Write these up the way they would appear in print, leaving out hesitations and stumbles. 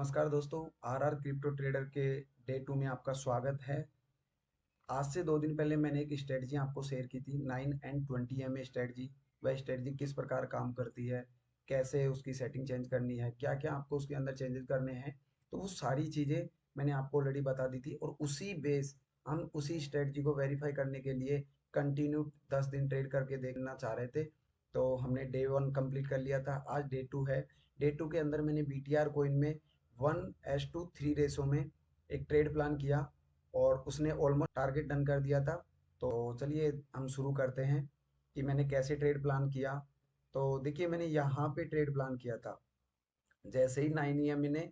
नमस्कार दोस्तों। RR crypto trader के डे 2 में आपका स्वागत है। आज से 2 दिन पहले मैंने एक स्ट्रेटजी आपको शेयर की थी 9 and 20 MA स्ट्रेटजी। वह स्ट्रेटजी किस प्रकार काम करती है, कैसे उसकी सेटिंग चेंज करनी है, क्या क्या आपको उसके अंदर चेंजेस करने हैं, तो वो सारी चीज़ें मैंने आपको ऑलरेडी बता दी थी। और उसी बेस हम उसी स्ट्रेटजी को वेरीफाई करने के लिए कंटिन्यू 10 दिन ट्रेड करके देखना चाह रहे थे। तो हमने डे 1 कंप्लीट कर लिया था, आज डे 2 है। डे 2 के अंदर मैंने BTR कॉइन में 1:3 रेशो में एक ट्रेड प्लान किया और उसने ऑलमोस्ट टारगेट डन कर दिया था। तो चलिए हम शुरू करते हैं कि मैंने कैसे ट्रेड प्लान किया। तो देखिए मैंने यहाँ पे ट्रेड प्लान किया था। जैसे ही 9 EMA ने,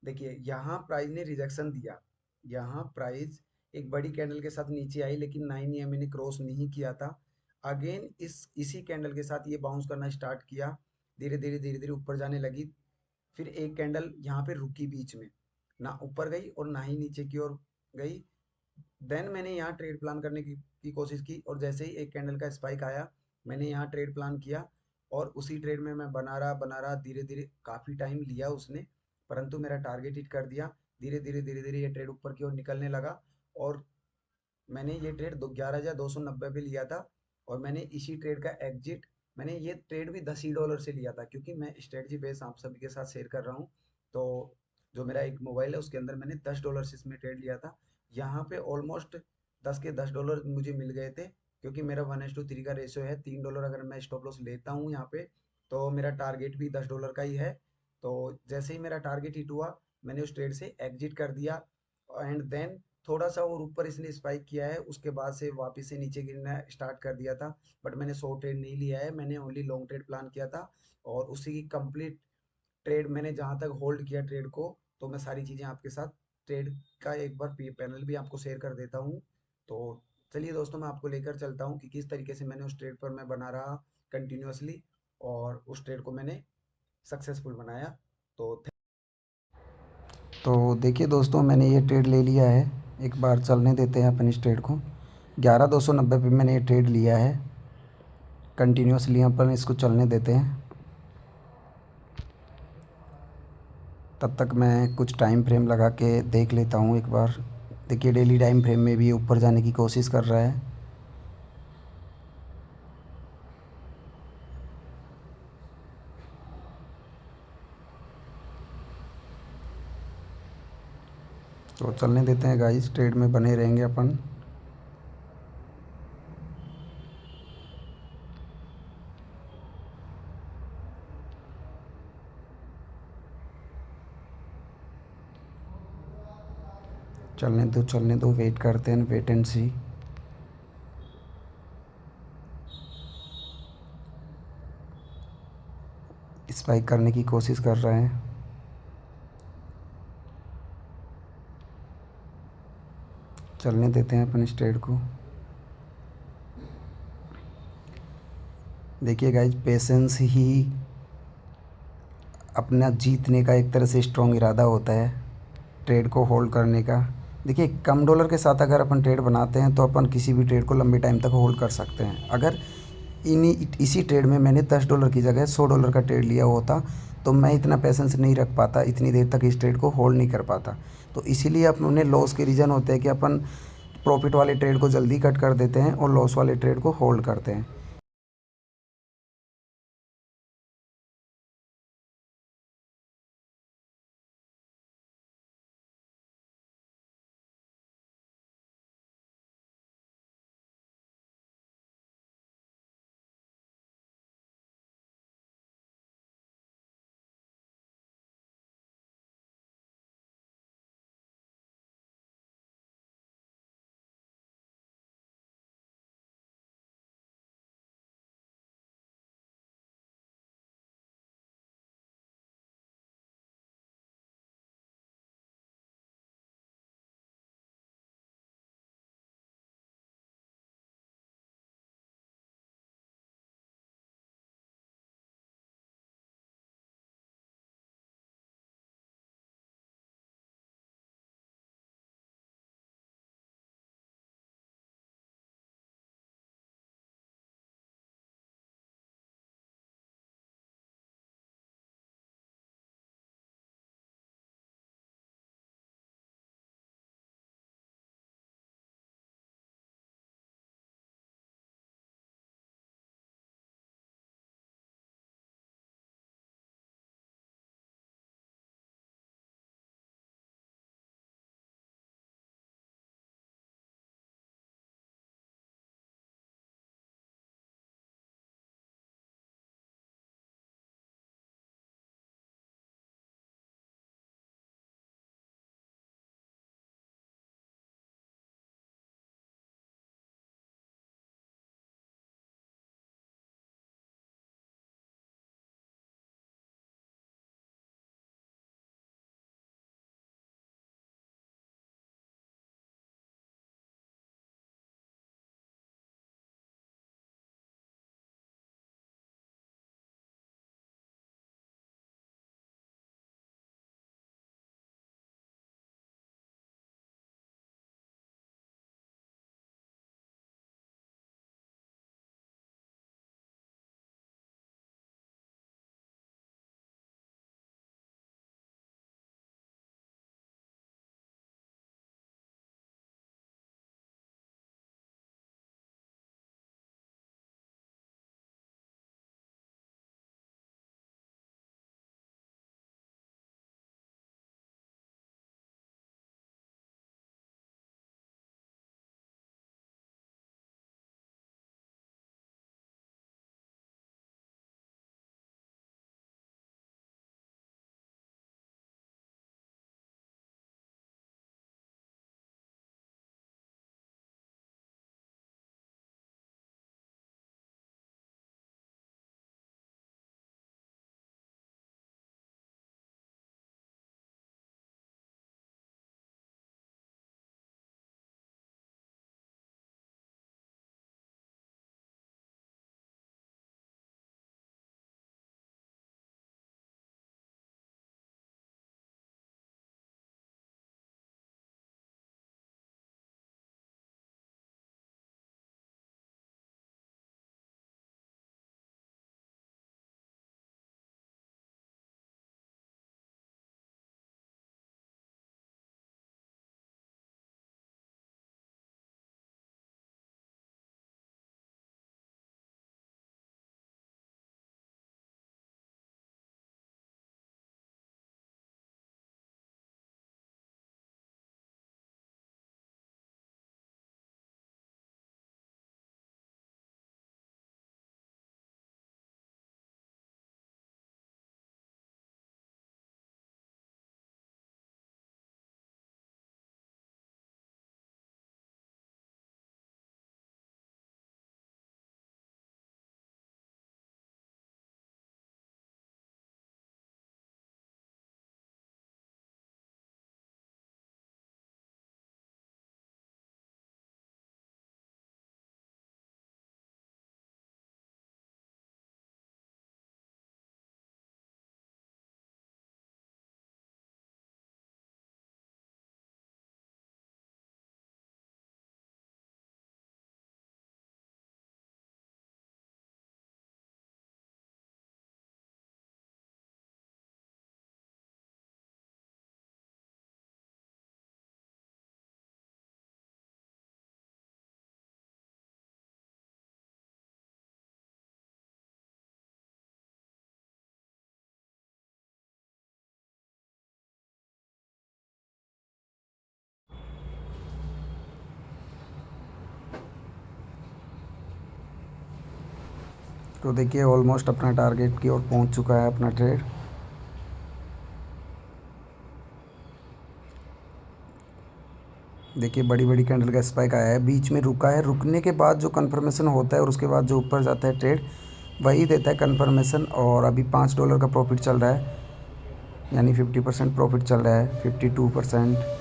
देखिए यहाँ प्राइस ने रिजेक्शन दिया। यहाँ प्राइस एक बड़ी कैंडल के साथ नीचे आई लेकिन 9 EMA ने क्रॉस नहीं किया था। अगेन इसी कैंडल के साथ ये बाउंस करना स्टार्ट किया, धीरे धीरे धीरे धीरे ऊपर जाने लगी। फिर एक कैंडल यहाँ पे रुकी बीच में, ना ऊपर गई और ना ही नीचे की ओर गई। देन मैंने यहाँ ट्रेड प्लान करने की कोशिश की और जैसे ही एक कैंडल का स्पाइक आया मैंने यहाँ ट्रेड प्लान किया। और उसी ट्रेड में मैं बना रहा धीरे धीरे, काफ़ी टाइम लिया उसने, परंतु मेरा टारगेट हिट कर दिया। धीरे धीरे धीरे धीरे ये ट्रेड ऊपर की ओर निकलने लगा और मैंने ये ट्रेड 11,290 पे लिया था। और मैंने इसी ट्रेड का एग्जिट, मैंने ये ट्रेड भी $10 से लिया था क्योंकि मैं स्ट्रेटजी बेस आप सभी के साथ शेयर कर रहा हूँ। तो जो मेरा एक मोबाइल है उसके अंदर मैंने $10 से इसमें ट्रेड लिया था। यहाँ पे ऑलमोस्ट 10 के $10 मुझे मिल गए थे क्योंकि मेरा 1:3 का रेशियो है। $3 अगर मैं स्टॉप लॉस लेता हूँ यहाँ पे तो मेरा टारगेट भी $10 का ही है। तो जैसे ही मेरा टारगेट हिट हुआ मैंने उस ट्रेड से एग्जिट कर दिया। एंड देन थोड़ा सा और ऊपर इसने स्पाइक किया है, उसके बाद से वापस से नीचे गिरना स्टार्ट कर दिया था। बट मैंने शॉर्ट ट्रेड नहीं लिया है, मैंने ओनली लॉन्ग ट्रेड प्लान किया था। और उसी की कंप्लीट ट्रेड मैंने जहाँ तक होल्ड किया ट्रेड को, तो मैं सारी चीज़ें आपके साथ ट्रेड का एक बार पैनल भी आपको शेयर कर देता हूँ। तो चलिए दोस्तों मैं आपको लेकर चलता हूँ कि किस तरीके से मैंने उस ट्रेड पर मैं बना रहा कंटिन्यूअसली और उस ट्रेड को मैंने सक्सेसफुल बनाया। तो देखिए दोस्तों मैंने ये ट्रेड ले लिया है। एक बार चलने देते हैं अपन इस ट्रेड को। 11,290 पे मैंने ये ट्रेड लिया है। कंटिन्यूअसली अपन इसको चलने देते हैं। तब तक मैं कुछ टाइम फ्रेम लगा के देख लेता हूँ एक बार। देखिए डेली टाइम फ्रेम में भी ऊपर जाने की कोशिश कर रहा है। तो चलने देते हैं गाइस, ट्रेड में बने रहेंगे अपन। चलने दो, वेट करते हैं, वेट एंड सी। स्पाइक करने की कोशिश कर रहे हैं। चलने देते हैं अपन इस ट्रेड को। देखिए गाइज, पेशेंस ही अपना जीतने का एक तरह से स्ट्रॉन्ग इरादा होता है, ट्रेड को होल्ड करने का। देखिए कम डॉलर के साथ अगर अपन ट्रेड बनाते हैं तो अपन किसी भी ट्रेड को लंबे टाइम तक होल्ड कर सकते हैं। अगर इसी ट्रेड में मैंने $10 की जगह $100 का ट्रेड लिया होता तो मैं इतना पेशेंस नहीं रख पाता, इतनी देर तक इस ट्रेड को होल्ड नहीं कर पाता। तो इसीलिए अपने लॉस के रीज़न होते हैं कि अपन प्रॉफिट वाले ट्रेड को जल्दी कट कर देते हैं और लॉस वाले ट्रेड को होल्ड करते हैं। तो देखिए ऑलमोस्ट अपना टारगेट की ओर पहुंच चुका है अपना ट्रेड। देखिए बड़ी बड़ी कैंडल का स्पाइक आया है, बीच में रुका है, रुकने के बाद जो कंफर्मेशन होता है और उसके बाद जो ऊपर जाता है ट्रेड, वही देता है कंफर्मेशन। और अभी $5 का प्रॉफिट चल रहा है, यानी 50% प्रॉफिट चल रहा है, 52%।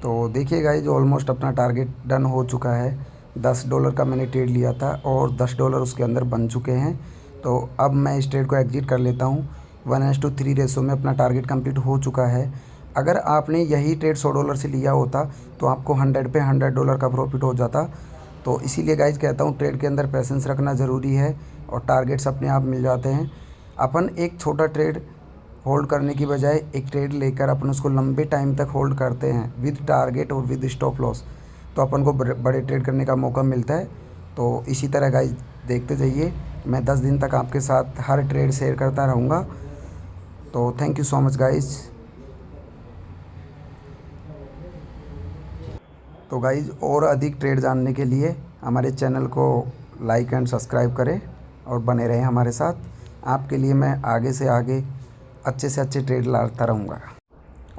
तो देखिए गाइस ऑलमोस्ट अपना टारगेट डन हो चुका है। $10 का मैंने ट्रेड लिया था और $10 उसके अंदर बन चुके हैं। तो अब मैं इस ट्रेड को एग्जिट कर लेता हूँ। 1:3 रेशो में अपना टारगेट कंप्लीट हो चुका है। अगर आपने यही ट्रेड $100 से लिया होता तो आपको 100 पे $100 का प्रॉफिट हो जाता। तो इसीलिए गाइज कहता हूँ ट्रेड के अंदर पेशेंस रखना ज़रूरी है और टारगेट्स अपने आप मिल जाते हैं। अपन एक छोटा ट्रेड होल्ड करने की बजाय एक ट्रेड लेकर अपन उसको लंबे टाइम तक होल्ड करते हैं विद टारगेट और विद स्टॉप लॉस, तो अपन को बड़े ट्रेड करने का मौका मिलता है। तो इसी तरह गाइज देखते जाइए, मैं 10 दिन तक आपके साथ हर ट्रेड शेयर करता रहूँगा। तो thank you so much guys. तो गाइज और अधिक ट्रेड जानने के लिए हमारे चैनल को लाइक एंड सब्सक्राइब करें और बने रहें हमारे साथ। आपके लिए मैं आगे से आगे अच्छे से अच्छे ट्रेड लाता रहूँगा।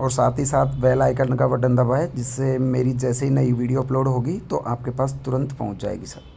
और साथ ही साथ बेल आइकन का बटन दबाएं, जिससे मेरी जैसे ही नई वीडियो अपलोड होगी तो आपके पास तुरंत पहुँच जाएगी सर।